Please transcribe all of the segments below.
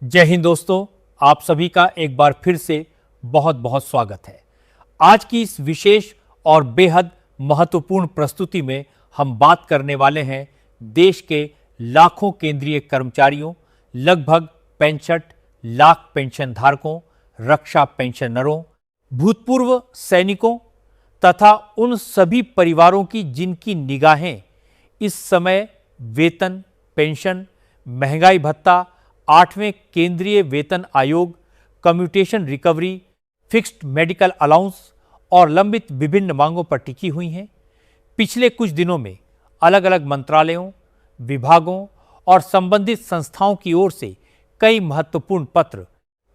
जय हिंद दोस्तों, आप सभी का एक बार फिर से बहुत बहुत स्वागत है। आज की इस विशेष और बेहद महत्वपूर्ण प्रस्तुति में हम बात करने वाले हैं देश के लाखों केंद्रीय कर्मचारियों, लगभग 65 लाख पेंशन धारकों, रक्षा पेंशनरों, भूतपूर्व सैनिकों तथा उन सभी परिवारों की जिनकी निगाहें इस समय वेतन, पेंशन, महंगाई भत्ता, 8वें केंद्रीय वेतन आयोग, commutation recovery, fixed medical allowance और लंबित विभिन्न मांगों पर टिकी हुई हैं। पिछले कुछ दिनों में अलग अलग मंत्रालयों, विभागों और संबंधित संस्थाओं की ओर से कई महत्वपूर्ण पत्र,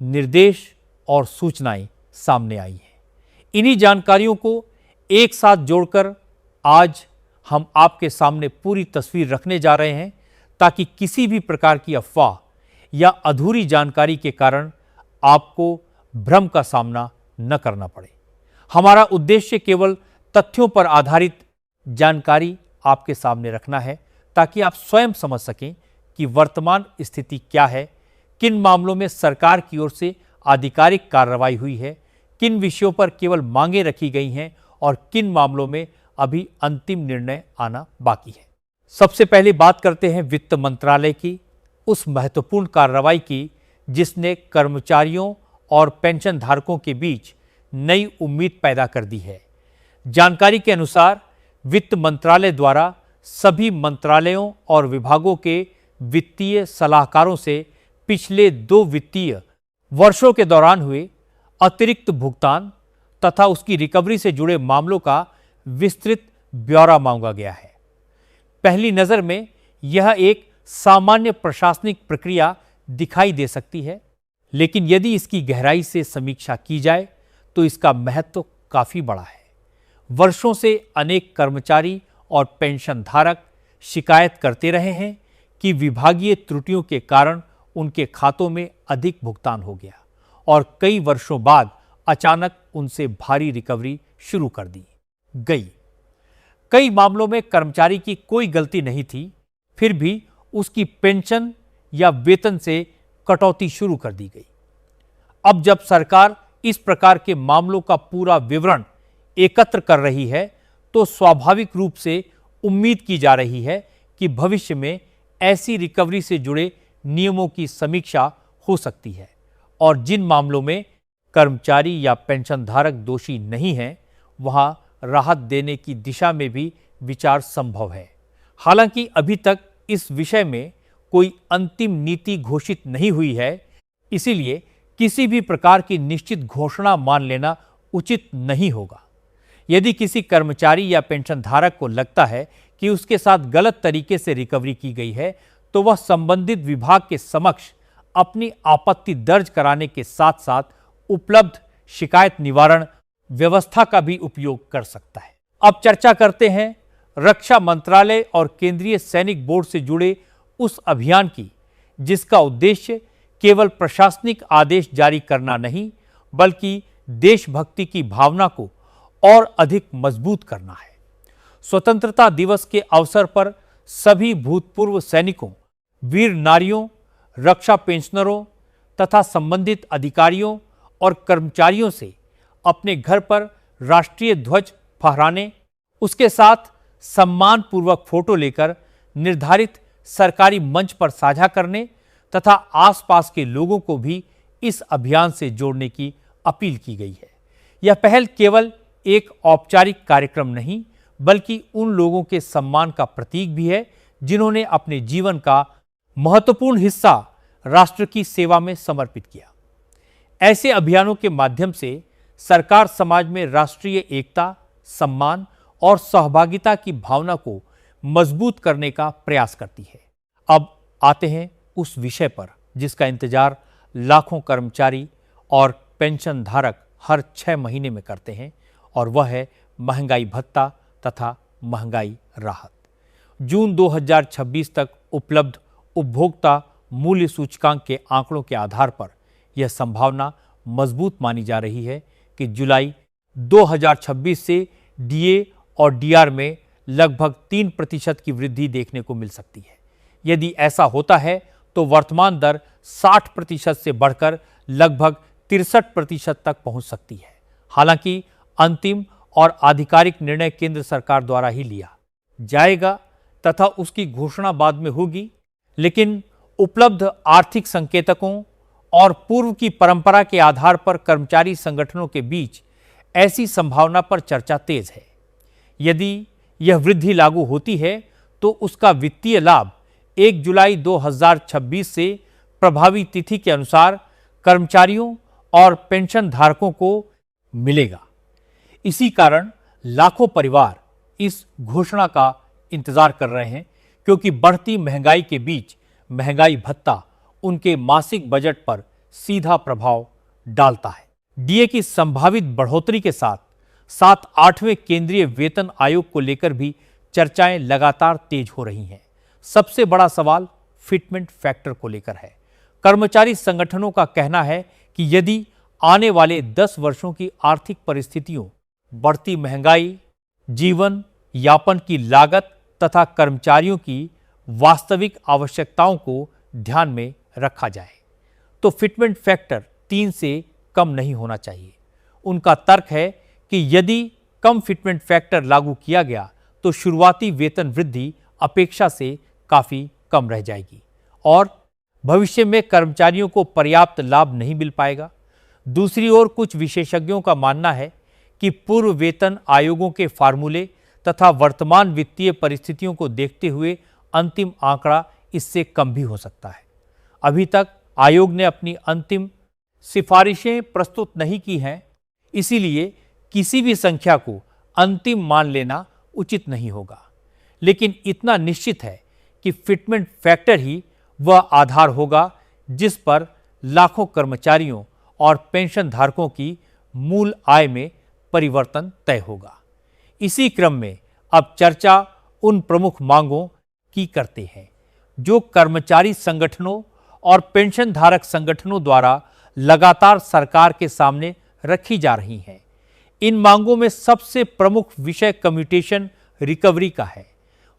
निर्देश और सूचनाएं सामने आई हैं। इन्हीं जानकारियों को एक साथ जोड़कर आज हम आपके सामने पूरी तस्वीर रखने जा रहे हैं, ताकि किसी भी प्रकार की अफवाह या अधूरी जानकारी के कारण आपको भ्रम का सामना न करना पड़े। हमारा उद्देश्य केवल तथ्यों पर आधारित जानकारी आपके सामने रखना है, ताकि आप स्वयं समझ सकें कि वर्तमान स्थिति क्या है, किन मामलों में सरकार की ओर से आधिकारिक कार्रवाई हुई है, किन विषयों पर केवल मांगें रखी गई हैं और किन मामलों में अभी अंतिम निर्णय आना बाकी है। सबसे पहले बात करते हैं वित्त मंत्रालय की, उस महत्वपूर्ण कार्रवाई की जिसने कर्मचारियों और पेंशन धारकों के बीच नई उम्मीद पैदा कर दी है। जानकारी के अनुसार वित्त मंत्रालय द्वारा सभी मंत्रालयों और विभागों के वित्तीय सलाहकारों से पिछले 2 वित्तीय वर्षों के दौरान हुए अतिरिक्त भुगतान तथा उसकी रिकवरी से जुड़े मामलों का विस्तृत ब्यौरा मांगा गया है। पहली नज़र में यह एक सामान्य प्रशासनिक प्रक्रिया दिखाई दे सकती है, लेकिन यदि इसकी गहराई से समीक्षा की जाए तो इसका महत्व काफ़ी बड़ा है। वर्षों से अनेक कर्मचारी और पेंशन धारक शिकायत करते रहे हैं कि विभागीय त्रुटियों के कारण उनके खातों में अधिक भुगतान हो गया और कई वर्षों बाद अचानक उनसे भारी रिकवरी शुरू कर दी गई। कई मामलों में कर्मचारी की कोई गलती नहीं थी, फिर भी उसकी पेंशन या वेतन से कटौती शुरू कर दी गई। अब जब सरकार इस प्रकार के मामलों का पूरा विवरण एकत्र कर रही है, तो स्वाभाविक रूप से उम्मीद की जा रही है कि भविष्य में ऐसी रिकवरी से जुड़े नियमों की समीक्षा हो सकती है और जिन मामलों में कर्मचारी या पेंशन धारक दोषी नहीं हैं, वहां राहत देने की दिशा में भी विचार संभव है। हालांकि अभी तक इस विषय में कोई अंतिम नीति घोषित नहीं हुई है, इसीलिए किसी भी प्रकार की निश्चित घोषणा मान लेना उचित नहीं होगा। यदि किसी कर्मचारी या पेंशन धारक को लगता है कि उसके साथ गलत तरीके से रिकवरी की गई है, तो वह संबंधित विभाग के समक्ष अपनी आपत्ति दर्ज कराने के साथ साथ उपलब्ध शिकायत निवारण व्यवस्था का भी उपयोग कर सकता है। अब चर्चा करते हैं रक्षा मंत्रालय और केंद्रीय सैनिक बोर्ड से जुड़े उस अभियान की, जिसका उद्देश्य केवल प्रशासनिक आदेश जारी करना नहीं, बल्कि देशभक्ति की भावना को और अधिक मजबूत करना है। स्वतंत्रता दिवस के अवसर पर सभी भूतपूर्व सैनिकों, वीर नारियों, रक्षा पेंशनरों तथा संबंधित अधिकारियों और कर्मचारियों से अपने घर पर राष्ट्रीय ध्वज फहराने, उसके साथ सम्मानपूर्वक फोटो लेकर निर्धारित सरकारी मंच पर साझा करने तथा आसपास के लोगों को भी इस अभियान से जोड़ने की अपील की गई है। यह पहल केवल एक औपचारिक कार्यक्रम नहीं, बल्कि उन लोगों के सम्मान का प्रतीक भी है जिन्होंने अपने जीवन का महत्वपूर्ण हिस्सा राष्ट्र की सेवा में समर्पित किया। ऐसे अभियानों के माध्यम से सरकार समाज में राष्ट्रीय एकता, सम्मान और सहभागिता की भावना को मजबूत करने का प्रयास करती है। अब आते हैं उस विषय पर जिसका इंतजार लाखों कर्मचारी और पेंशन धारक हर 6 महीने में करते हैं, और वह है महंगाई भत्ता तथा महंगाई राहत। जून 2026 तक उपलब्ध उपभोक्ता मूल्य सूचकांक के आंकड़ों के आधार पर यह संभावना मजबूत मानी जा रही है कि जुलाई 2026 से डीए और डीआर में लगभग 3% की वृद्धि देखने को मिल सकती है। यदि ऐसा होता है तो वर्तमान दर 60% से बढ़कर लगभग 63% तक पहुंच सकती है। हालांकि अंतिम और आधिकारिक निर्णय केंद्र सरकार द्वारा ही लिया जाएगा तथा उसकी घोषणा बाद में होगी, लेकिन उपलब्ध आर्थिक संकेतकों और पूर्व की परंपरा के आधार पर कर्मचारी संगठनों के बीच ऐसी संभावना पर चर्चा तेज है। यदि यह वृद्धि लागू होती है तो उसका वित्तीय लाभ 1 जुलाई 2026 से प्रभावी तिथि के अनुसार कर्मचारियों और पेंशन धारकों को मिलेगा। इसी कारण लाखों परिवार इस घोषणा का इंतजार कर रहे हैं, क्योंकि बढ़ती महंगाई के बीच महंगाई भत्ता उनके मासिक बजट पर सीधा प्रभाव डालता है। डीए की संभावित बढ़ोतरी के साथ 7-8वें केंद्रीय वेतन आयोग को लेकर भी चर्चाएं लगातार तेज हो रही हैं। सबसे बड़ा सवाल फिटमेंट फैक्टर को लेकर है। कर्मचारी संगठनों का कहना है कि यदि आने वाले 10 वर्षों की आर्थिक परिस्थितियों, बढ़ती महंगाई, जीवन यापन की लागत तथा कर्मचारियों की वास्तविक आवश्यकताओं को ध्यान में रखा जाए तो फिटमेंट फैक्टर 3 से कम नहीं होना चाहिए। उनका तर्क है कि यदि कम फिटमेंट फैक्टर लागू किया गया तो शुरुआती वेतन वृद्धि अपेक्षा से काफी कम रह जाएगी और भविष्य में कर्मचारियों को पर्याप्त लाभ नहीं मिल पाएगा। दूसरी ओर कुछ विशेषज्ञों का मानना है कि पूर्व वेतन आयोगों के फार्मूले तथा वर्तमान वित्तीय परिस्थितियों को देखते हुए अंतिम आंकड़ा इससे कम भी हो सकता है। अभी तक आयोग ने अपनी अंतिम सिफारिशें प्रस्तुत नहीं की हैं, इसीलिए किसी भी संख्या को अंतिम मान लेना उचित नहीं होगा। लेकिन इतना निश्चित है कि फिटमेंट फैक्टर ही वह आधार होगा जिस पर लाखों कर्मचारियों और पेंशन धारकों की मूल आय में परिवर्तन तय होगा। इसी क्रम में अब चर्चा उन प्रमुख मांगों की करते हैं जो कर्मचारी संगठनों और पेंशन धारक संगठनों द्वारा लगातार सरकार के सामने रखी जा रही हैं। इन मांगों में सबसे प्रमुख विषय कम्यूटेशन रिकवरी का है।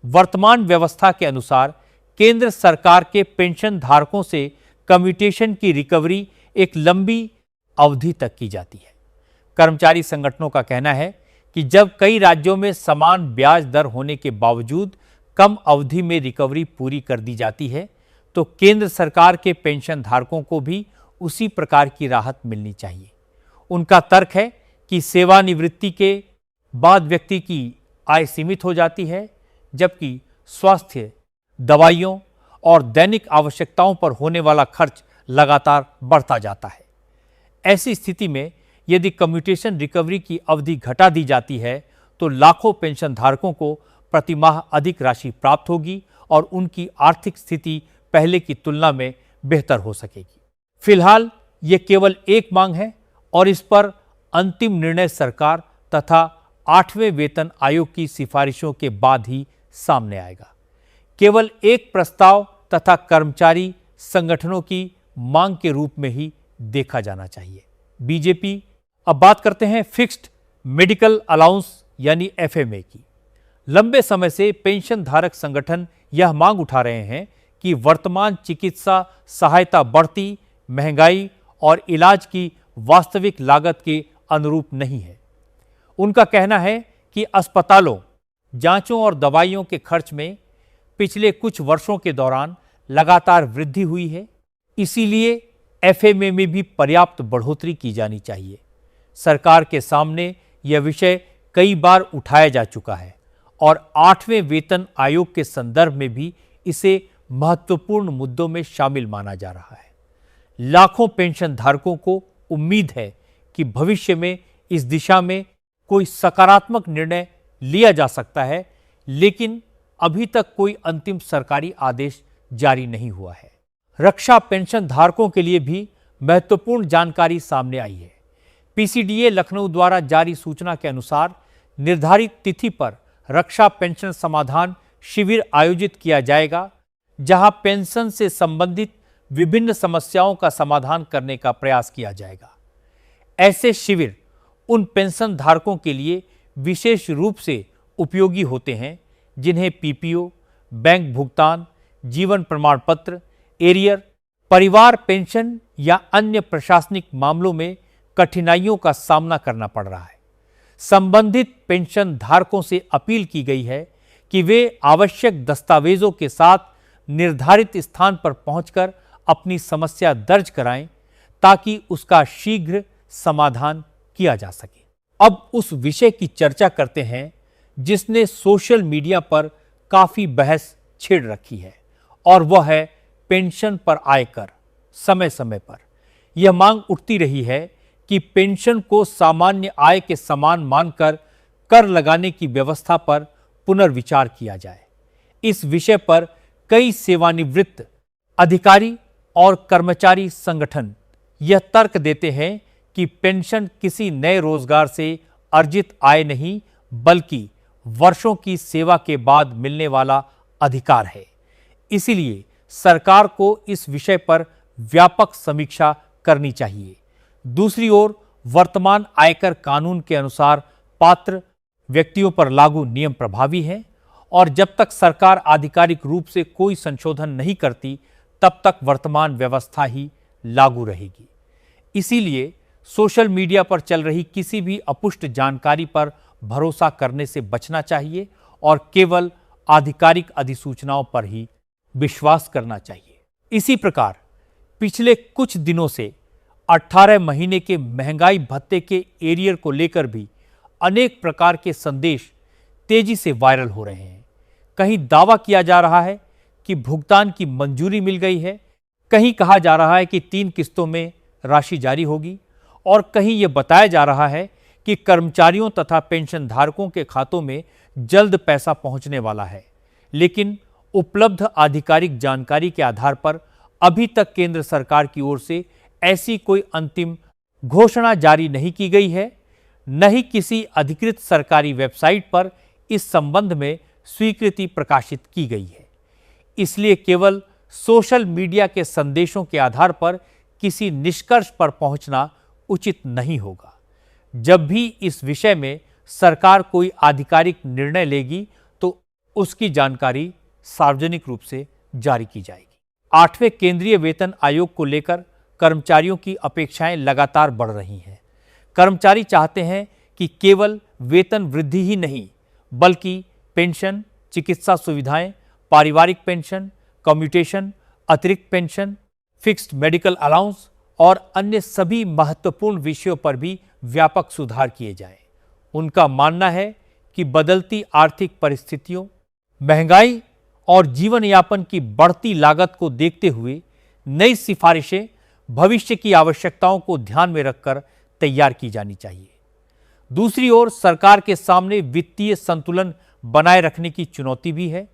वर्तमान व्यवस्था के अनुसार केंद्र सरकार के पेंशन धारकों से कम्यूटेशन की रिकवरी एक लंबी अवधि तक की जाती है। कर्मचारी संगठनों का कहना है कि जब कई राज्यों में समान ब्याज दर होने के बावजूद कम अवधि में रिकवरी पूरी कर दी जाती है तो केंद्र सरकार के पेंशन धारकों को भी उसी प्रकार की राहत मिलनी चाहिए। उनका तर्क है कि सेवानिवृत्ति के बाद व्यक्ति की आय सीमित हो जाती है, जबकि स्वास्थ्य, दवाइयों और दैनिक आवश्यकताओं पर होने वाला खर्च लगातार बढ़ता जाता है। ऐसी स्थिति में यदि कम्यूटेशन रिकवरी की अवधि घटा दी जाती है तो लाखों पेंशन धारकों को प्रतिमाह अधिक राशि प्राप्त होगी और उनकी आर्थिक स्थिति पहले की तुलना में बेहतर हो सकेगी। फिलहाल ये केवल एक मांग है और इस पर अंतिम निर्णय सरकार तथा 8वें वेतन आयोग की सिफारिशों के बाद ही सामने आएगा। केवल एक प्रस्ताव तथा कर्मचारी संगठनों की मांग के रूप में ही देखा जाना चाहिए। बीजेपी अब बात करते हैं फिक्स्ड मेडिकल अलाउंस यानी एफएमए की। लंबे समय से पेंशन धारक संगठन यह मांग उठा रहे हैं कि वर्तमान चिकित्सा सहायता बढ़ती महंगाई और इलाज की वास्तविक लागत के अनुरूप नहीं है। उनका कहना है कि अस्पतालों, जांचों और दवाइयों के खर्च में पिछले कुछ वर्षों के दौरान लगातार वृद्धि हुई है, इसीलिए एफएमए में भी पर्याप्त बढ़ोतरी की जानी चाहिए। सरकार के सामने यह विषय कई बार उठाया जा चुका है और 8वें वेतन आयोग के संदर्भ में भी इसे महत्वपूर्ण मुद्दों में शामिल माना जा रहा है। लाखों पेंशन धारकों को उम्मीद है कि भविष्य में इस दिशा में कोई सकारात्मक निर्णय लिया जा सकता है, लेकिन अभी तक कोई अंतिम सरकारी आदेश जारी नहीं हुआ है। रक्षा पेंशन धारकों के लिए भी महत्वपूर्ण जानकारी सामने आई है। पीसीडीए लखनऊ द्वारा जारी सूचना के अनुसार निर्धारित तिथि पर रक्षा पेंशन समाधान शिविर आयोजित किया जाएगा, जहां पेंशन से संबंधित विभिन्न समस्याओं का समाधान करने का प्रयास किया जाएगा। ऐसे शिविर उन पेंशन धारकों के लिए विशेष रूप से उपयोगी होते हैं जिन्हें पीपीओ, बैंक भुगतान, जीवन प्रमाण पत्र, एरियर, परिवार पेंशन या अन्य प्रशासनिक मामलों में कठिनाइयों का सामना करना पड़ रहा है। संबंधित पेंशन धारकों से अपील की गई है कि वे आवश्यक दस्तावेजों के साथ निर्धारित स्थान पर पहुंचकर अपनी समस्या दर्ज कराएं ताकि उसका शीघ्र समाधान किया जा सके। अब उस विषय की चर्चा करते हैं जिसने सोशल मीडिया पर काफी बहस छेड़ रखी है, और वह है पेंशन पर आयकर। समय समय पर यह मांग उठती रही है कि पेंशन को सामान्य आय के समान मानकर कर लगाने की व्यवस्था पर पुनर्विचार किया जाए। इस विषय पर कई सेवानिवृत्त अधिकारी और कर्मचारी संगठन यह तर्क देते हैं कि पेंशन किसी नए रोजगार से अर्जित आय नहीं, बल्कि वर्षों की सेवा के बाद मिलने वाला अधिकार है। इसीलिए सरकार को इस विषय पर व्यापक समीक्षा करनी चाहिए। दूसरी ओर वर्तमान आयकर कानून के अनुसार पात्र व्यक्तियों पर लागू नियम प्रभावी हैं, और जब तक सरकार आधिकारिक रूप से कोई संशोधन नहीं करती तब तक वर्तमान व्यवस्था ही लागू रहेगी। इसीलिए सोशल मीडिया पर चल रही किसी भी अपुष्ट जानकारी पर भरोसा करने से बचना चाहिए और केवल आधिकारिक अधिसूचनाओं पर ही विश्वास करना चाहिए। इसी प्रकार पिछले कुछ दिनों से 18 महीने के महंगाई भत्ते के एरियर को लेकर भी अनेक प्रकार के संदेश तेजी से वायरल हो रहे हैं। कहीं दावा किया जा रहा है कि भुगतान की मंजूरी मिल गई है, कहीं कहा जा रहा है कि 3 किस्तों में राशि जारी होगी, और कहीं यह बताया जा रहा है कि कर्मचारियों तथा पेंशन धारकों के खातों में जल्द पैसा पहुंचने वाला है। लेकिन उपलब्ध आधिकारिक जानकारी के आधार पर अभी तक केंद्र सरकार की ओर से ऐसी कोई अंतिम घोषणा जारी नहीं की गई है, न ही किसी अधिकृत सरकारी वेबसाइट पर इस संबंध में स्वीकृति प्रकाशित की गई है। इसलिए केवल सोशल मीडिया के संदेशों के आधार पर किसी निष्कर्ष पर पहुंचना उचित नहीं होगा। जब भी इस विषय में सरकार कोई आधिकारिक निर्णय लेगी तो उसकी जानकारी सार्वजनिक रूप से जारी की जाएगी। 8वें केंद्रीय वेतन आयोग को लेकर कर्मचारियों की अपेक्षाएं लगातार बढ़ रही हैं। कर्मचारी चाहते हैं कि केवल वेतन वृद्धि ही नहीं, बल्कि पेंशन, चिकित्सा सुविधाएं, पारिवारिक पेंशन, कम्यूटेशन, अतिरिक्त पेंशन, फिक्स्ड मेडिकल अलाउंस और अन्य सभी महत्वपूर्ण विषयों पर भी व्यापक सुधार किए जाएं। उनका मानना है कि बदलती आर्थिक परिस्थितियों, महंगाई और जीवन यापन की बढ़ती लागत को देखते हुए नई सिफारिशें भविष्य की आवश्यकताओं को ध्यान में रखकर तैयार की जानी चाहिए। दूसरी ओर सरकार के सामने वित्तीय संतुलन बनाए रखने की चुनौती भी है।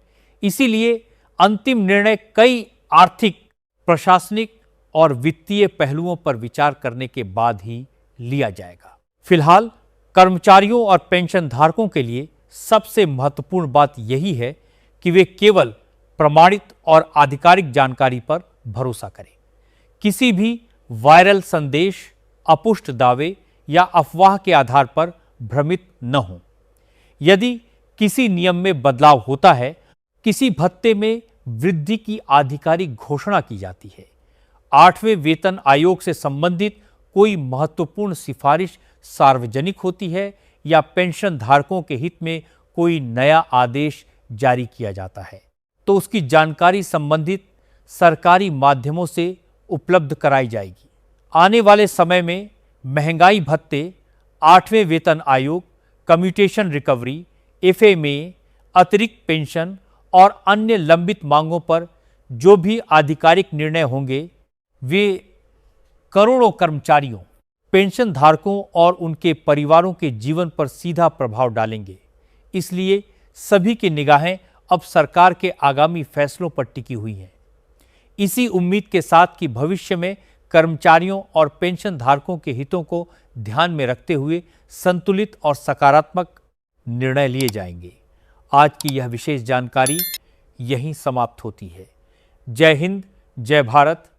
इसीलिए अंतिम निर्णय कई आर्थिक, प्रशासनिक और वित्तीय पहलुओं पर विचार करने के बाद ही लिया जाएगा। फिलहाल कर्मचारियों और पेंशन धारकों के लिए सबसे महत्वपूर्ण बात यही है कि वे केवल प्रमाणित और आधिकारिक जानकारी पर भरोसा करें। किसी भी वायरल संदेश, अपुष्ट दावे या अफवाह के आधार पर भ्रमित न हों। यदि किसी नियम में बदलाव होता है, किसी भत्ते में वृद्धि की आधिकारिक घोषणा की जाती है, 8वें वेतन आयोग से संबंधित कोई महत्वपूर्ण सिफारिश सार्वजनिक होती है या पेंशन धारकों के हित में कोई नया आदेश जारी किया जाता है, तो उसकी जानकारी संबंधित सरकारी माध्यमों से उपलब्ध कराई जाएगी। आने वाले समय में महंगाई भत्ते, 8वें वेतन आयोग, कम्यूटेशन रिकवरी, FMA, अतिरिक्त पेंशन और अन्य लंबित मांगों पर जो भी आधिकारिक निर्णय होंगे वे करोड़ों कर्मचारियों, पेंशन धारकों और उनके परिवारों के जीवन पर सीधा प्रभाव डालेंगे। इसलिए सभी की निगाहें अब सरकार के आगामी फैसलों पर टिकी हुई हैं। इसी उम्मीद के साथ कि भविष्य में कर्मचारियों और पेंशन धारकों के हितों को ध्यान में रखते हुए संतुलित और सकारात्मक निर्णय लिए जाएंगे। आज की यह विशेष जानकारी यहीं समाप्त होती है। जय हिंद, जय भारत,